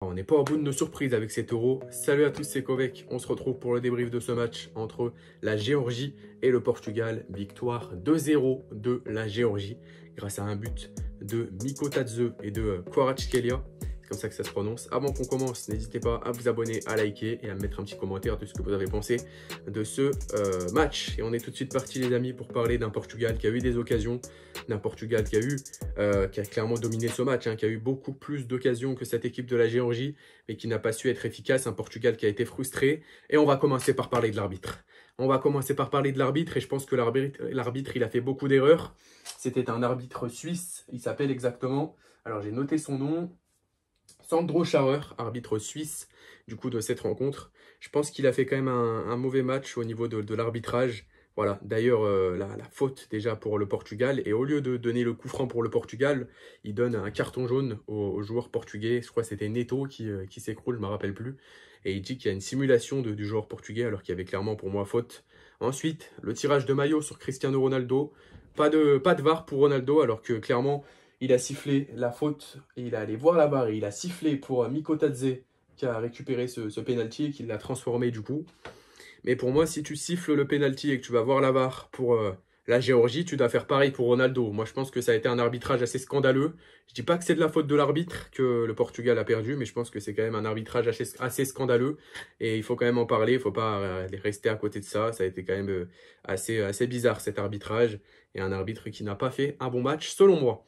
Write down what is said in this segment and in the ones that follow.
On n'est pas au bout de nos surprises avec cet Euro. Salut à tous, c'est Kovek. On se retrouve pour le débrief de ce match entre la Géorgie et le Portugal. Victoire 2-0 de la Géorgie grâce à un but de Miko Tadze et de Kvaratskhelia. C'est comme ça que ça se prononce. Avant qu'on commence, n'hésitez pas à vous abonner, à liker et à me mettre un petit commentaire de ce que vous avez pensé de ce match. Et on est tout de suite parti les amis pour parler d'un Portugal qui a eu des occasions, d'un Portugal qui a clairement dominé ce match, qui a eu beaucoup plus d'occasions que cette équipe de la Géorgie, mais qui n'a pas su être efficace. Un Portugal qui a été frustré. Et on va commencer par parler de l'arbitre. On va commencer par parler de l'arbitre et je pense que l'arbitre, il a fait beaucoup d'erreurs. C'était un arbitre suisse, il s'appelle exactement, alors j'ai noté son nom, Sandro Schauer, arbitre suisse du coup de cette rencontre. Je pense qu'il a fait quand même un mauvais match au niveau de l'arbitrage. Voilà, d'ailleurs la faute déjà pour le Portugal. Et au lieu de donner le coup franc pour le Portugal, il donne un carton jaune au joueur portugais. Je crois que c'était Neto qui s'écroule, je ne me rappelle plus. Et il dit qu'il y a une simulation du joueur portugais alors qu'il y avait clairement pour moi faute. Ensuite, le tirage de maillot sur Cristiano Ronaldo. Pas de VAR pour Ronaldo alors que clairement il a sifflé la faute et il est allé voir la barre et il a sifflé pour Miko Tadze qui a récupéré ce penalty et qui l'a transformé du coup. Mais pour moi, si tu siffles le penalty et que tu vas voir la VAR pour la Géorgie, tu dois faire pareil pour Ronaldo. Moi, je pense que ça a été un arbitrage assez scandaleux. Je dis pas que c'est de la faute de l'arbitre que le Portugal a perdu, mais je pense que c'est quand même un arbitrage assez scandaleux. Et il faut quand même en parler, il ne faut pas rester à côté de ça. Ça a été quand même assez bizarre cet arbitrage. Et un arbitre qui n'a pas fait un bon match, selon moi.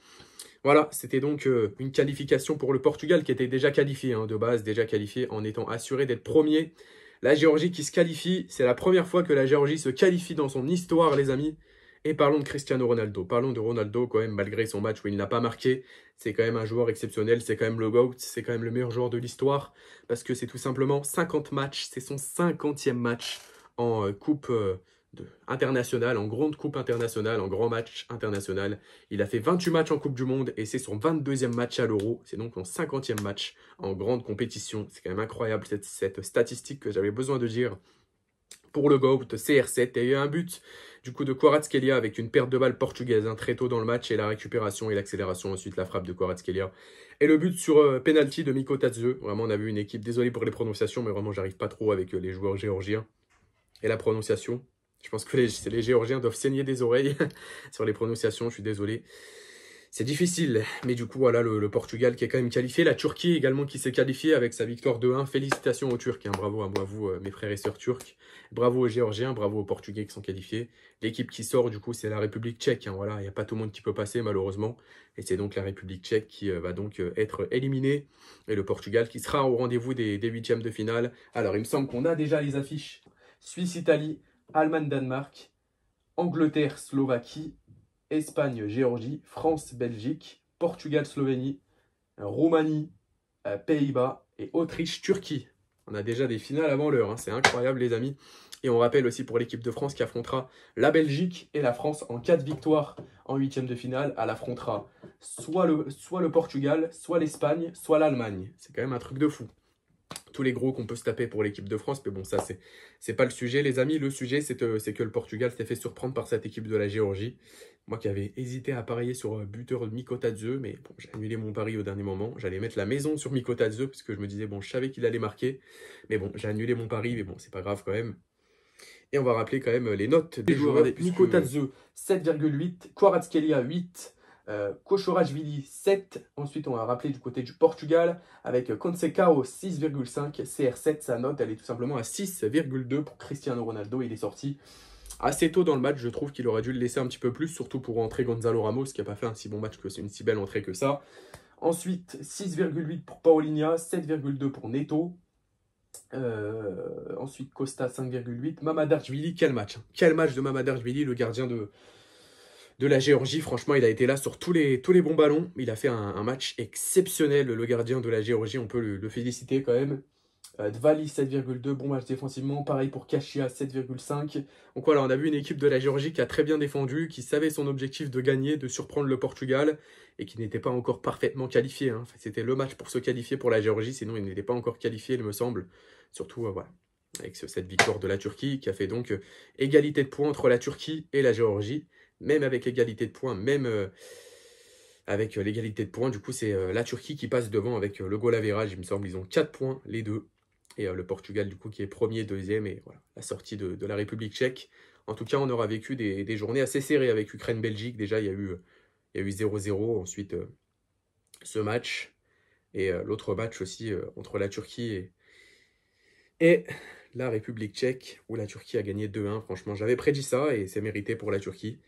Voilà, c'était donc une qualification pour le Portugal qui était déjà qualifié, de base, déjà qualifié en étant assuré d'être premier. La Géorgie qui se qualifie, c'est la première fois que la Géorgie se qualifie dans son histoire, les amis. Et parlons de Cristiano Ronaldo. Parlons de Ronaldo quand même, malgré son match où il n'a pas marqué. C'est quand même un joueur exceptionnel, c'est quand même le GOAT, c'est quand même le meilleur joueur de l'histoire. Parce que c'est tout simplement 50 matchs, c'est son 50e match en coupe internationale, en grande coupe internationale, en grand match international. Il a fait 28 matchs en Coupe du Monde et c'est son 22e match à l'Euro. C'est donc son 50e match en grande compétition. C'est quand même incroyable cette statistique que j'avais besoin de dire. Pour le GOAT, CR7, il y a eu un but du coup de Kvaratskhelia avec une perte de balle portugaise très tôt dans le match et la récupération et l'accélération, ensuite la frappe de Kvaratskhelia. Et le but sur penalty de Miko Tadze. Vraiment, on a vu une équipe, désolé pour les prononciations, mais vraiment, j'arrive pas trop avec les joueurs géorgiens. Et la prononciation, je pense que les Géorgiens doivent saigner des oreilles sur les prononciations, je suis désolé. C'est difficile, mais du coup, voilà, le Portugal qui est quand même qualifié. La Turquie également qui s'est qualifiée avec sa victoire 2-1. Félicitations aux Turcs, bravo à vous, mes frères et sœurs turcs. Bravo aux Géorgiens, bravo aux Portugais qui sont qualifiés. L'équipe qui sort, du coup, c'est la République tchèque. Voilà, il n'y a pas tout le monde qui peut passer, malheureusement. Et c'est donc la République tchèque qui va donc être éliminée. Et le Portugal qui sera au rendez-vous des huitièmes de finale. Alors, il me semble qu'on a déjà les affiches. Suisse-Italie, Allemagne-Danemark, Angleterre-Slovaquie, Espagne-Géorgie, France-Belgique, Portugal-Slovénie, Roumanie, Pays-Bas et Autriche-Turquie. On a déjà des finales avant l'heure, c'est incroyable les amis. Et on rappelle aussi pour l'équipe de France qui affrontera la Belgique et la France en cas de victoire en huitième de finale. Elle affrontera soit le Portugal, soit l'Espagne, soit l'Allemagne. C'est quand même un truc de fou. Tous les gros qu'on peut se taper pour l'équipe de France, mais bon, ça, c'est pas le sujet, les amis. Le sujet, c'est que le Portugal s'est fait surprendre par cette équipe de la Géorgie. Moi qui avais hésité à parier sur buteur de Miko Tadze, mais bon, j'ai annulé mon pari au dernier moment. J'allais mettre la maison sur Miko Tadze, parce que je me disais, bon, je savais qu'il allait marquer. Mais bon, j'ai annulé mon pari, mais bon, c'est pas grave quand même. Et on va rappeler quand même les notes des joueurs. Miko Tadze, 7,8, Kvaratskhelia, 8, Kochorashvili 7. Ensuite, on va rappeler du côté du Portugal avec Conceição 6,5. CR7, sa note, elle est tout simplement à 6,2 pour Cristiano Ronaldo. Il est sorti assez tôt dans le match. Je trouve qu'il aurait dû le laisser un petit peu plus, surtout pour rentrer Gonzalo Ramos, qui n'a pas fait un si bon match, que c'est une si belle entrée que ça. Ensuite, 6,8 pour Paulinha, 7,2 pour Neto. Ensuite, Costa 5,8. Mamardashvili, quel match. Quel match de Mamardashvili, le gardien de la Géorgie. Franchement, il a été là sur tous les bons ballons. Il a fait un match exceptionnel, le gardien de la Géorgie. On peut le féliciter quand même. Dvali, 7,2. Bon match défensivement. Pareil pour Kashia, 7,5. Donc voilà, on a vu une équipe de la Géorgie qui a très bien défendu, qui savait son objectif de gagner, de surprendre le Portugal, et qui n'était pas encore parfaitement qualifié. Enfin, c'était le match pour se qualifier pour la Géorgie, sinon il n'était pas encore qualifié, il me semble. Surtout, voilà, avec cette victoire de la Turquie, qui a fait donc égalité de points entre la Turquie et la Géorgie. Même avec égalité de points, même avec l'égalité de points. Du coup, c'est la Turquie qui passe devant avec le goal average, il me semble. Ils ont 4 points, les deux. Et le Portugal, du coup, qui est premier, deuxième. Et voilà, la sortie de la République tchèque. En tout cas, on aura vécu des journées assez serrées avec Ukraine-Belgique. Déjà, il y a eu 0-0. Ensuite, ce match. Et l'autre match aussi entre la Turquie et la République tchèque, où la Turquie a gagné 2-1. Franchement, j'avais prédit ça et c'est mérité pour la Turquie.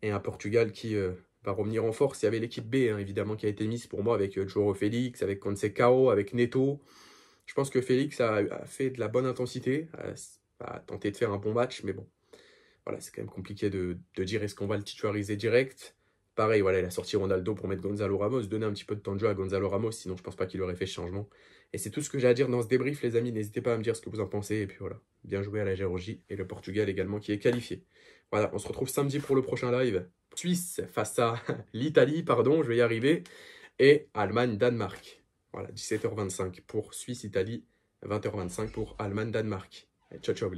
Et un Portugal qui va revenir en force. Il y avait l'équipe B, hein, évidemment, qui a été mise pour moi avec João Félix, avec Conceição, avec Neto. Je pense que Félix a fait de la bonne intensité, a tenté de faire un bon match, mais bon, voilà, c'est quand même compliqué de dire est-ce qu'on va le titulariser direct. Pareil, voilà, il a sorti Ronaldo pour mettre Gonzalo Ramos, donner un petit peu de temps de jeu à Gonzalo Ramos, sinon je pense pas qu'il aurait fait ce changement. Et c'est tout ce que j'ai à dire dans ce débrief, les amis. N'hésitez pas à me dire ce que vous en pensez. Et puis voilà, bien joué à la Géorgie et le Portugal également qui est qualifié. Voilà, on se retrouve samedi pour le prochain live. Suisse face à l'Italie, pardon, je vais y arriver. Et Allemagne-Danemark. Voilà, 17h25 pour Suisse-Italie, 20h25 pour Allemagne-Danemark. Ciao, ciao.